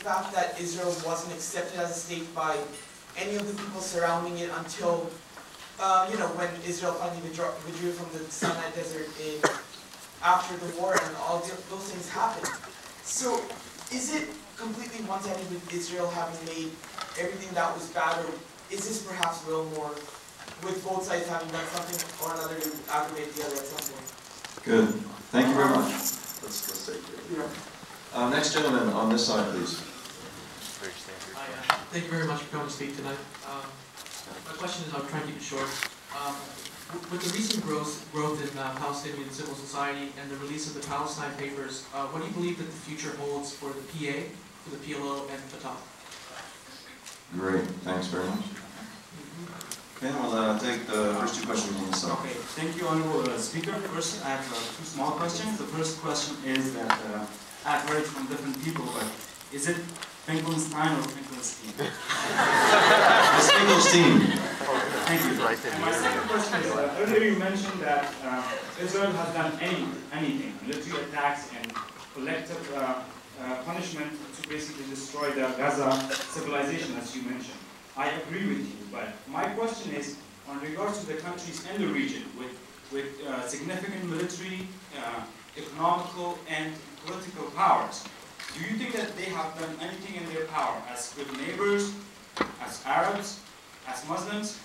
fact that Israel wasn't accepted as a state by any of the people surrounding it until, when Israel finally withdrew from the Sinai Desert after the war, and all those things happened. So, is it completely one-sided with Israel having made everything that was bad, or is this perhaps a little more with both sides having done something or another to aggravate the other at some point? Good. Thank you very much. Let's take it. Yeah. Next gentleman on this side, please. Thank you very much for coming to speak tonight. My question is, I'll try and keep it short. With the recent growth in Palestinian civil society and the release of the Palestine Papers, what do you believe that the future holds for the PA, for the PLO, and Fatah? Great. Thanks very much. Okay, we'll take the first two questions on this side. Okay, thank you, Honorable Speaker. First, I have two small questions. The first question is that I've heard from different people, but is it Finkelstein or Finkelstien? It's Finkelstien. Thank you. And my second question is, earlier you mentioned that Israel has done anything, military attacks and collective punishment to basically destroy the Gaza civilization, as you mentioned. I agree with you, but my question is, on regards to the countries in the region with significant military, economical, and political powers, do you think that they have done anything in their power as good neighbors, as Arabs, as Muslims,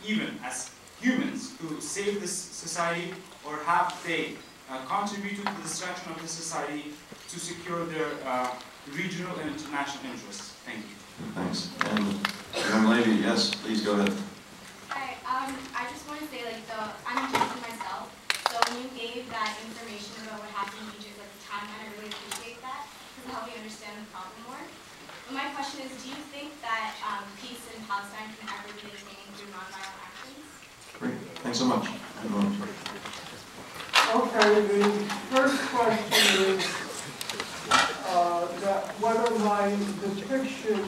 even as humans to save this society, or have they contributed to the destruction of the society to secure their regional and international interests? Thank you. Thanks. And young lady, yes, please go ahead. Hi, I just want to say, I'm Egyptian myself, so when you gave that information about what happened in Egypt at the time, I really appreciate that, because it helped me understand the problem more. But my question is, do you think that peace in Palestine can ever be attained through nonviolent actions? Great. Thanks so much. Okay, the first question is that whether my depiction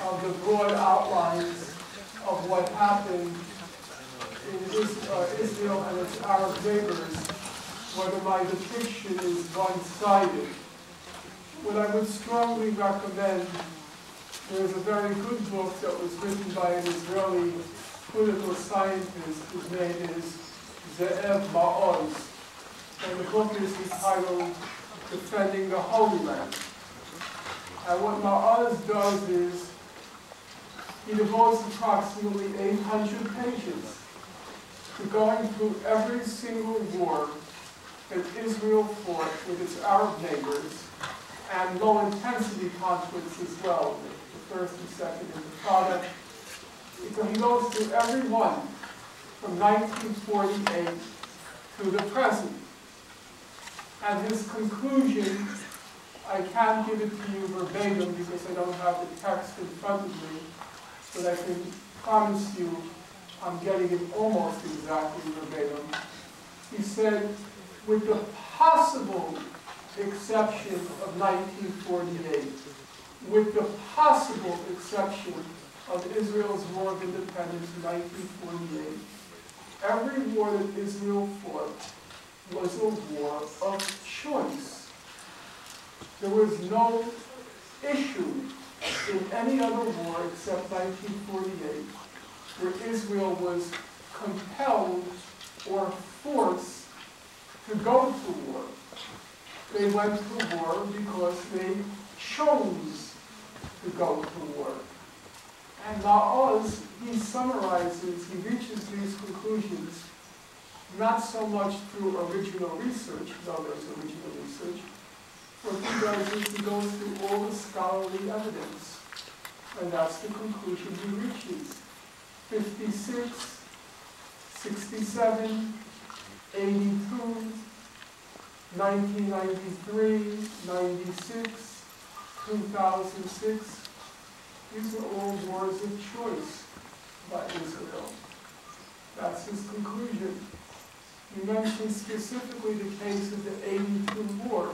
of the broad outlines of what happened in Israel and its Arab neighbors, whether my depiction is one-sided. What I would strongly recommend, there's a very good book that was written by an Israeli political scientist whose name is Ze'ev Ma'oz, and the book is entitled Defending the Holy Land. And what Ma'oz does is he devotes approximately 800 pages to going through every single war that Israel fought with its Arab neighbors, and low-intensity conflicts as well, the First and Second Intifada. So he goes through every one from 1948 to the present. And his conclusion, I can't give it to you verbatim because I don't have the text in front of me, but I can promise you I'm getting it almost exactly verbatim. He said, with the possible exception of 1948, with the possible exception of Israel's War of Independence in 1948, every war that Israel fought was a war of choice. There was no issue in any other war except 1948 where Israel was compelled or forced to go to war. They went to war because they chose to go to war. And Ma'oz, he summarizes, he reaches these conclusions not so much through original research, though there's original research. What he does is he goes through all the scholarly evidence, and that's the conclusion he reaches. 56, 67, 82, 1993, 96, 2006. These are all wars of choice by Israel. That's his conclusion. He mentions specifically the case of the 82 war.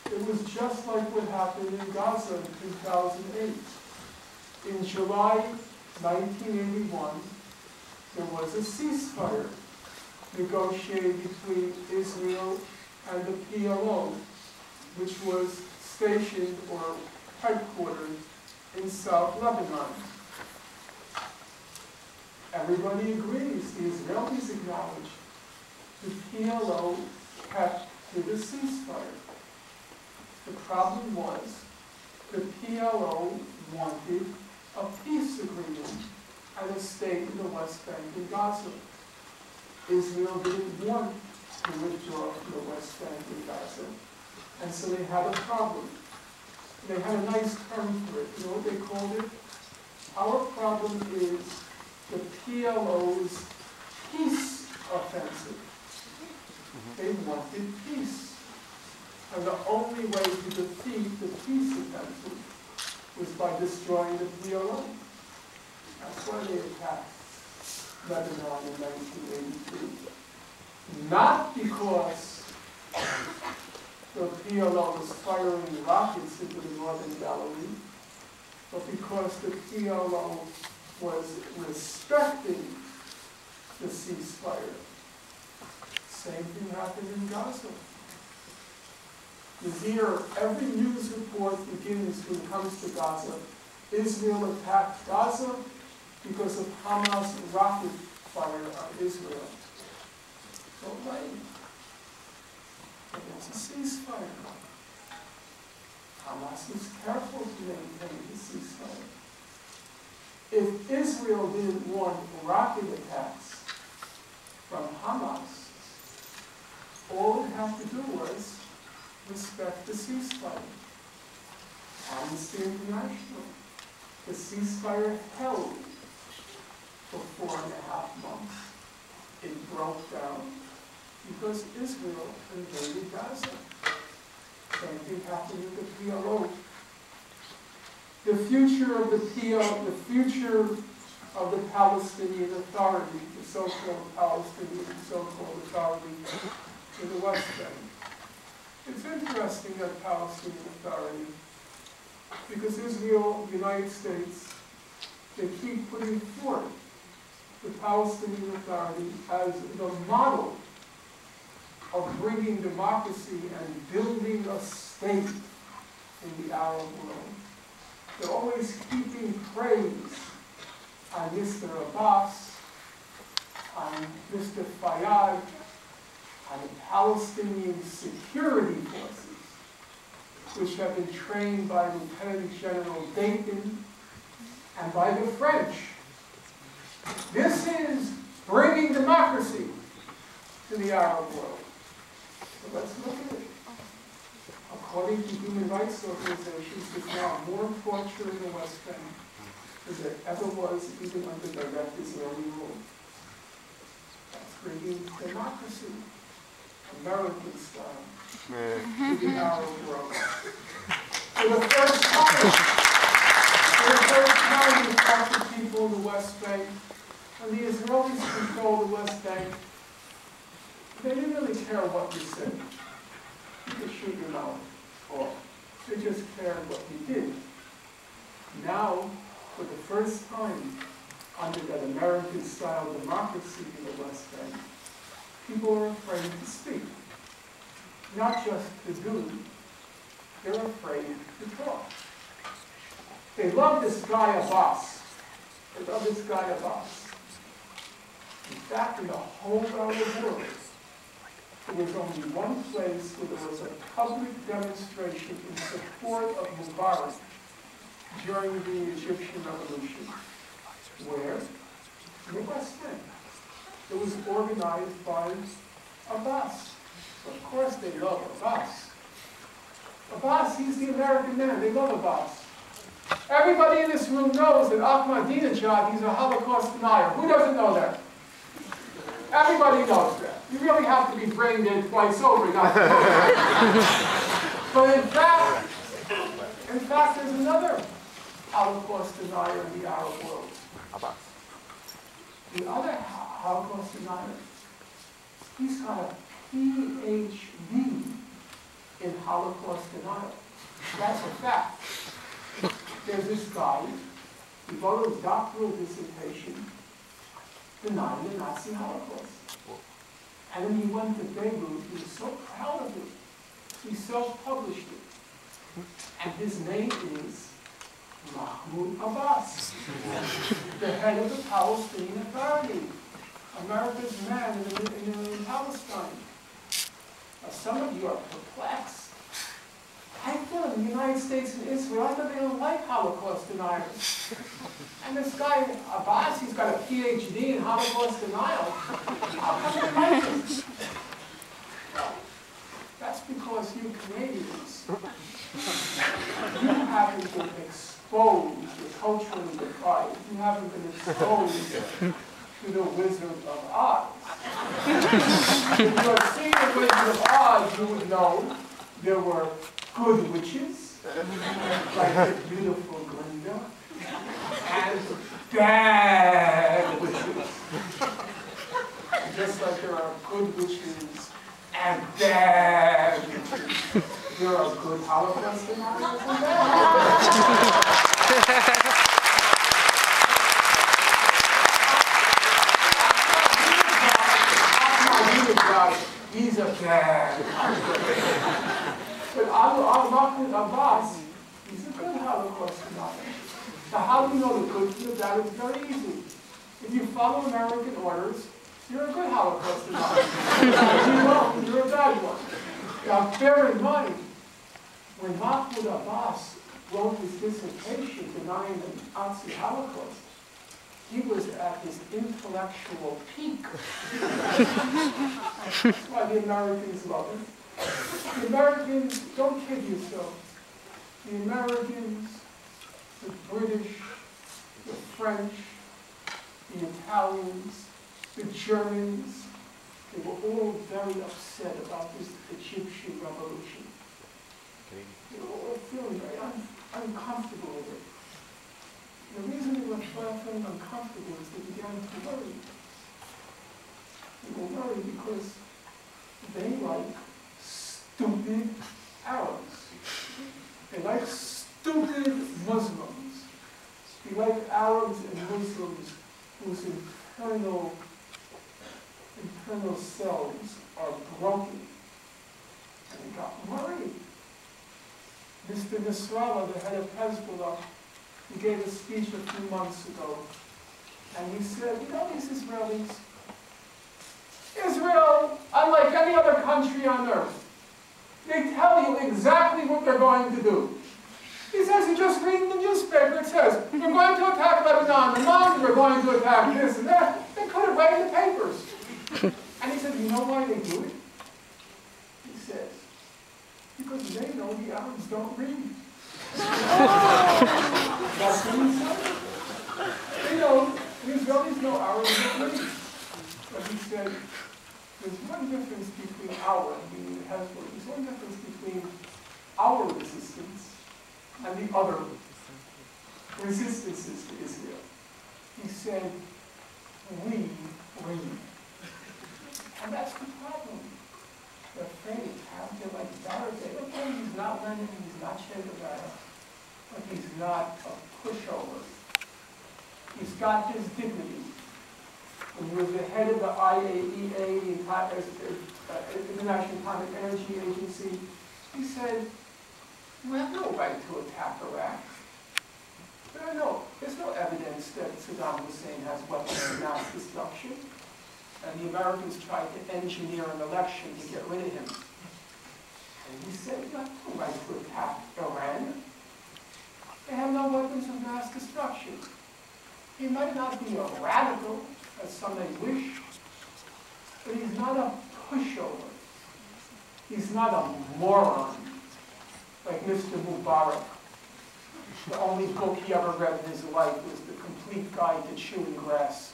It was just like what happened in Gaza in 2008. In July 1981, there was a ceasefire negotiated between Israel and the PLO, which was stationed or headquartered in South Lebanon. Everybody agrees, the Israelis acknowledge, the PLO kept to the ceasefire. The problem was the PLO wanted a peace agreement and a state in the West Bank and Gaza. Israel didn't want to withdraw from the West Bank and Gaza, and so they had a problem. They had a nice term for it. You know what they called it? Our problem is the PLO's peace offensive. They wanted peace. And the only way to defeat the peace offensive was by destroying the PLO. That's why they attacked Lebanon in 1982. Not because the PLO was firing rockets into the northern Galilee, but because the PLO was respecting the ceasefire. Same thing happened in Gaza. You hear every news report begins when it comes to Gaza. Israel attacked Gaza because of Hamas rocket fire on Israel. Don't blame. It's a ceasefire. Hamas was careful to maintain the ceasefire. If Israel didn't want rocket attacks from Hamas, all it had to do was respect the ceasefire. Amnesty International. The ceasefire held for 4.5 months. It broke down because Israel invaded Gaza. Same thing happened with the PLO. The future of the PLO, the future of the Palestinian Authority, the so-called Palestinian so-called authority in the West Bank. It's interesting that Palestinian Authority, because Israel, the United States, they keep putting forth the Palestinian Authority as the model of bringing democracy and building a state in the Arab world. They're always keeping praise on Mr. Abbas, on Mr. Fayyad, on the Palestinian security forces, which have been trained by Lieutenant General Dayton and by the French. This is bringing democracy to the Arab world. So let's look at it. According to human rights organizations, there's now more torture in the West Bank than there ever was even under direct Israeli rule. That's bringing democracy, American style, to the Arab world. For the first time, you talk to people in the West Bank, when the Israelis control the West Bank, they didn't really care what you said. You could shoot your mouth off. They just cared what you did. Now, for the first time, under that American-style democracy in the West Bank, people are afraid to speak. Not just to do, they're afraid to talk. They love this guy Abbas. They love this guy Abbas. In fact, in the whole Arab world, there was only one place where there was a public demonstration in support of Mubarak during the Egyptian Revolution. Where? In the West Bank. It was organized by Abbas. So of course they love Abbas. Abbas, he's the American man. They love Abbas. Everybody in this room knows that Ahmadinejad, he's a Holocaust denier. Who doesn't know that? Everybody knows that. You really have to be brain dead twice over not to know that. But in fact, there's another Holocaust denier in the Arab world. Abbas. The other Holocaust denier, he's got a PhD in Holocaust denial. That's a fact. There's this guy, he wrote a doctoral dissertation denying the Nazi Holocaust. And when he went to Beirut, he was so proud of it. He self-published it. And his name is Mahmoud Abbas, the head of the Palestinian Authority, America's man in Palestine. Now, some of you are perplexed. I thought in the United States and Israel, I thought they don't like Holocaust deniers. And this guy, Abbas, he's got a PhD in Holocaust denial. How come they like him? Well, that's because you Canadians, you haven't been exposed to culturally deprived. You haven't been exposed to the Wizard of Oz. If you had seen the Wizard of Oz, you would know there were good witches, like the beautiful Glinda, and bad witches. Just like there are good witches and bad witches, there are good Holocaust deniers and bad witches. He's a bad. But Mahmoud Abbas, he's a good Holocaust denier. So how do you know the good from the bad? It's very easy. If you follow American orders, you're a good Holocaust denier. If you don't, you're a bad one. Now bear in mind, when Mahmoud Abbas wrote his dissertation denying the Nazi Holocaust, he was at his intellectual peak. That's why the Americans love him. The Americans, don't kid yourselves, the Americans, the British, the French, the Italians, the Germans, they were all very upset about this Egyptian revolution. They were all feeling very uncomfortable with it. The reason they were feeling uncomfortable is they began to worry. They were worried because they like stupid Arabs. They like stupid Muslims. They like Arabs and Muslims whose internal selves are broken. And they got worried. Mr. Nasrallah, the head of Hezbollah, he gave a speech a few months ago. And he said, you know these Israelis? Israel, unlike any other country on earth, they tell you exactly what they're going to do. He says, you just read in the newspaper, it says, we're going to attack Lebanon, the Monday we're going to attack this and that. They put it right in the papers. And he said, you know why they do it? He says, because they know the Arabs don't read. That's what he said. They know, the Israelis know Arabs don't read. But he said, there's one difference between there's one difference between our resistance and the other resistances to Israel. He said, we read. And that's the problem. They're afraid they're like Saturday. Okay, he's not Lenin, he's not Che Guevara, but he's not a pushover. He's got his dignity. When he was the head of the IAEA, the International Atomic Energy Agency, he said, we have no right to attack Iraq. There's no evidence that Saddam Hussein has weapons of mass destruction. And the Americans tried to engineer an election to get rid of him. And he said, you have no right to attack Iran. They have no weapons of mass destruction. He might not be a radical, as some may wish, but he's not a pushover. He's not a moron, like Mr. Mubarak. The only book he ever read in his life was The Complete Guide to Chewing Grass.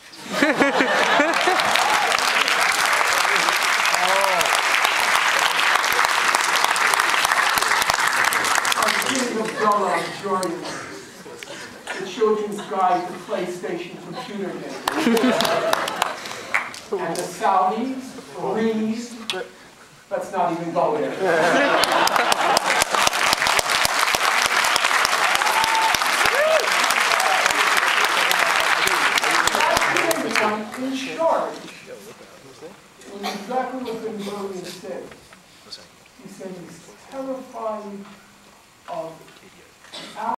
The Children's Guide to PlayStation Computer Games. And the Saudis, Greece, let's not even go there. In charge, when exactly what Ben Gurion said, he said he's terrified